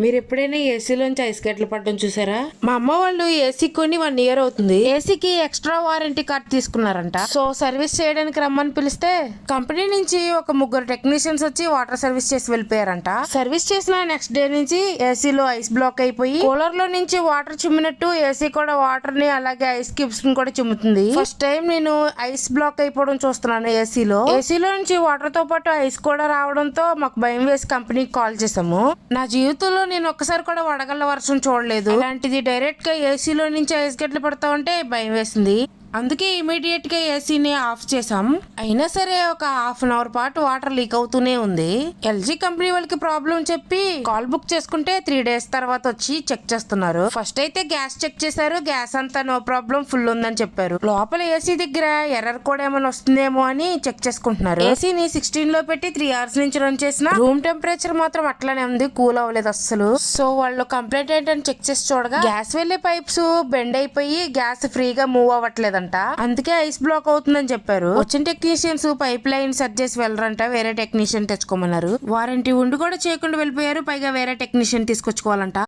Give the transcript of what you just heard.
మీరు ఎప్పుడైనా ఏసీలోంచి ఐస్ గడ్డలు పడడం చూసారా? మా అమ్మ వాళ్ళు ఏసీ కొని 1 ఇయర్ అవుతుంది. ఏసీకి ఎక్స్ట్రా వారంటీ కార్డ్ తీసుకున్నారంట. సో సర్వీస్ చేయడానికి రమ్మని పిలిస్తే కంపెనీ నుంచి ఒక 3 టెక్నీషియన్స్ వచ్చి వాటర్ సర్వీస్ చేసి వెళ్ళిపోయారంట. సర్వీస్ చేసిన నెక్స్ట్ డే నుంచి ఏసీలో ఐస్ బ్లాక్ అయిపోయి కూలర్ లో నుంచి వాటర్ చిమ్మినట్టు ఏసీ కూడా వాటర్ ని అలాగే ఐస్ క్యూబ్స్ ని కూడా చిమ్ముతుంది. ఫస్ట్ టైం నేను ఐస్ బ్లాక్ అయిపోవడం చూస్తున్నాను ఏసీలో. ఏసీలో నుంచి వాటర్ తో పాటు ఐస్ కూడా రావడంతో మాకు భయం వేసి కంపెనీకి కాల్ చేసాము. నా జీవితంలో నేను ఒక్కసారి కూడా వడగళ్ళ వర్షం చూడలేదు. అలాంటిది డైరెక్ట్ గా ఏసీలో నుంచి ఐస్ గడ్డలు పడతా ఉంటే భయం వేసింది. అందుకే ఇమీడియట్ గా ఏసీని ఆఫ్ చేసాం. అయినా సరే ఒక ½ అన్ అవర్ పాటు వాటర్ లీక్ అవుతూనే ఉంది. ఎల్జీ కంపెనీ వాళ్ళకి ప్రాబ్లం చెప్పి కాల్ బుక్ చేసుకుంటే 3 డేస్ తర్వాత వచ్చి చెక్ చేస్తున్నారు. ఫస్ట్ అయితే గ్యాస్ చెక్ చేశారు. గ్యాస్ అంతా నో ప్రాబ్లం, ఫుల్ ఉందని చెప్పారు. లోపల ఏసీ దగ్గర ఎర్రర్ కూడా ఏమైనా వస్తుందేమో అని చెక్ చేసుకుంటున్నారు. ఏసీని 16 లో పెట్టి 3 అవర్స్ నుంచి రన్ చేసిన రూమ్ టెంపరేచర్ మాత్రం అట్లానే ఉంది, కూల్ అవ్వలేదు అస్సలు. సో వాళ్ళు కంప్లైంట్ ఏంటని చెక్ చేసి చూడగా గ్యాస్ వెళ్లే పైప్స్ బెండ్ అయిపోయి గ్యాస్ ఫ్రీగా మూవ్ అవ్వట్లేదంట. అందుకే ఐస్ బ్లాక్ అవుతుందని చెప్పారు. వచ్చిన టెక్నీషియన్స్ పైప్ లైన్ సెట్ చేసి వెళ్ళరంట, వేరే టెక్నీషియన్ తెచ్చుకోమన్నారు. వారంటీ ఉండి కూడా చేయకుండా వెళ్ళిపోయారు. పైగా వేరే టెక్నీషియన్ తీసుకొచ్చుకోవాలంట.